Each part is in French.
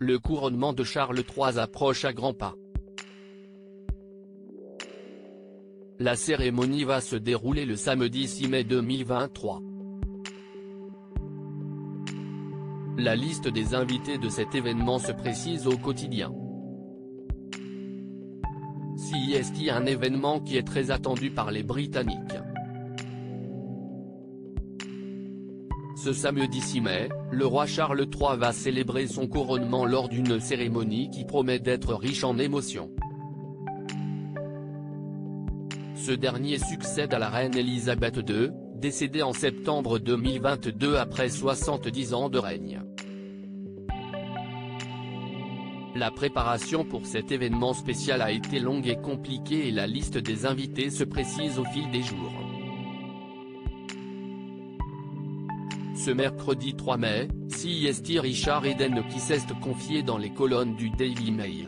Le couronnement de Charles III approche à grands pas. La cérémonie va se dérouler le samedi 6 mai 2023. La liste des invités de cet événement se précise au quotidien. CEST, un événement qui est très attendu par les Britanniques. Ce samedi 6 mai, le roi Charles III va célébrer son couronnement lors d'une cérémonie qui promet d'être riche en émotions. Ce dernier succède à la reine Elisabeth II, décédée en septembre 2022 après 70 ans de règne. La préparation pour cet événement spécial a été longue et compliquée et la liste des invités se précise au fil des jours. Ce mercredi 3 mai, CEST Richard Eden qui s'est confié dans les colonnes du Daily Mail.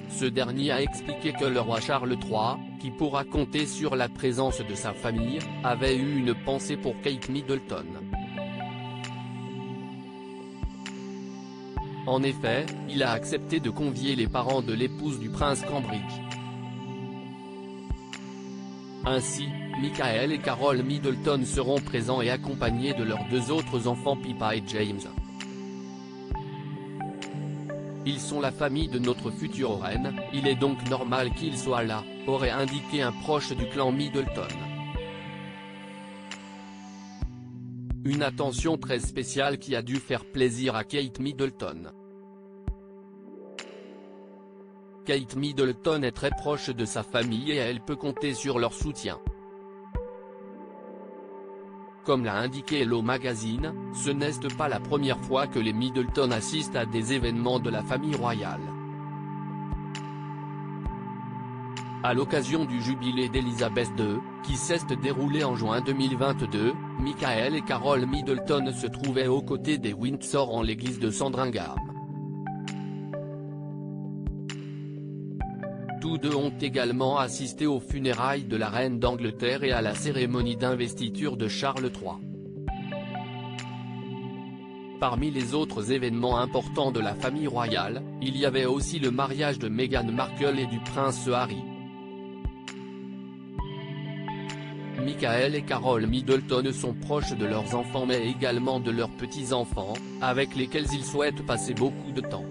Ce dernier a expliqué que le roi Charles III, qui pourra compter sur la présence de sa famille, avait eu une pensée pour Kate Middleton. En effet, il a accepté de convier les parents de l'épouse du prince Cambridge. Ainsi, Michael et Carole Middleton seront présents et accompagnés de leurs deux autres enfants Pippa et James. Ils sont la famille de notre future reine, il est donc normal qu'ils soient là, aurait indiqué un proche du clan Middleton. Une attention très spéciale qui a dû faire plaisir à Kate Middleton. Kate Middleton est très proche de sa famille et elle peut compter sur leur soutien. Comme l'a indiqué Hello Magazine, ce n'est pas la première fois que les Middleton assistent à des événements de la famille royale. À l'occasion du jubilé d'Elisabeth II, qui s'est déroulé en juin 2022, Michael et Carole Middleton se trouvaient aux côtés des Windsor en l'église de Sandringham. Tous deux ont également assisté aux funérailles de la reine d'Angleterre et à la cérémonie d'investiture de Charles III. Parmi les autres événements importants de la famille royale, il y avait aussi le mariage de Meghan Markle et du prince Harry. Michael et Carole Middleton sont proches de leurs enfants mais également de leurs petits-enfants, avec lesquels ils souhaitent passer beaucoup de temps.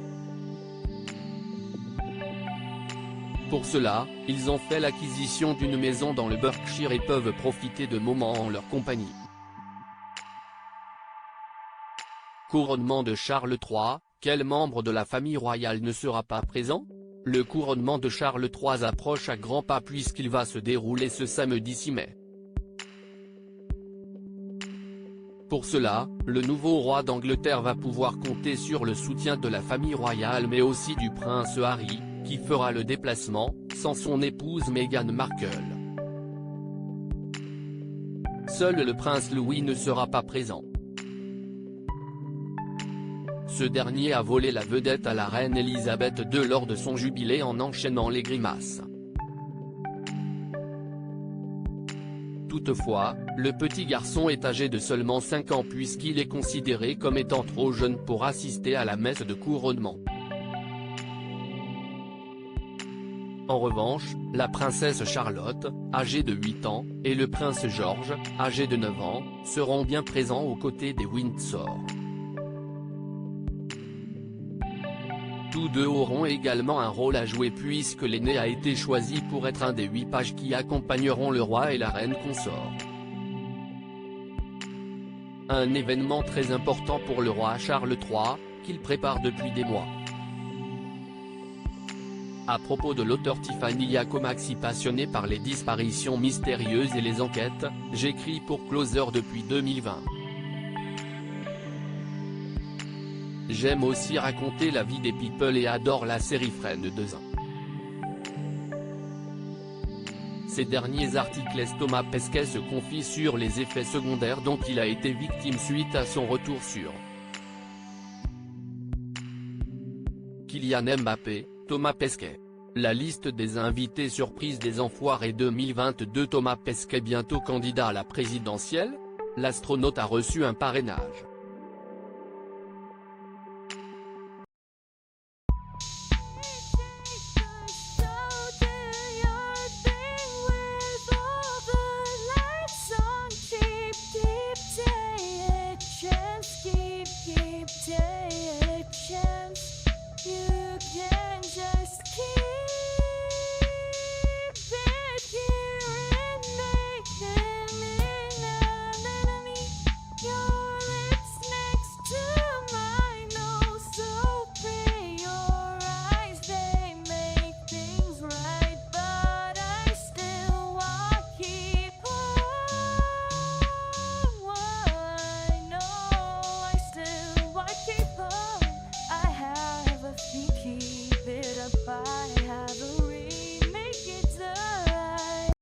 Pour cela, ils ont fait l'acquisition d'une maison dans le Berkshire et peuvent profiter de moments en leur compagnie. Couronnement de Charles III, quel membre de la famille royale ne sera pas présent? Le couronnement de Charles III approche à grands pas puisqu'il va se dérouler ce samedi 6 mai. Pour cela, le nouveau roi d'Angleterre va pouvoir compter sur le soutien de la famille royale mais aussi du prince Harry, qui fera le déplacement, sans son épouse Meghan Markle. Seul le prince Louis ne sera pas présent. Ce dernier a volé la vedette à la reine Elisabeth II lors de son jubilé en enchaînant les grimaces. Toutefois, le petit garçon est âgé de seulement 5 ans puisqu'il est considéré comme étant trop jeune pour assister à la messe de couronnement. En revanche, la princesse Charlotte, âgée de 8 ans, et le prince George, âgé de 9 ans, seront bien présents aux côtés des Windsor. Tous deux auront également un rôle à jouer puisque l'aîné a été choisi pour être un des 8 pages qui accompagneront le roi et la reine consort. Un événement très important pour le roi Charles III, qu'il prépare depuis des mois. À propos de l'auteur Tiffany Yacomaxi passionnée par les disparitions mystérieuses et les enquêtes, j'écris pour Closer depuis 2020. J'aime aussi raconter la vie des people et adore la série Friends 2. Ces derniers articles laissent Thomas Pesquet se confie sur les effets secondaires dont il a été victime suite à son retour sur Kylian Mbappé, Thomas Pesquet. La liste des invités surprises des Enfoirés 2022. Thomas Pesquet bientôt candidat à la présidentielle? L'astronaute a reçu un parrainage.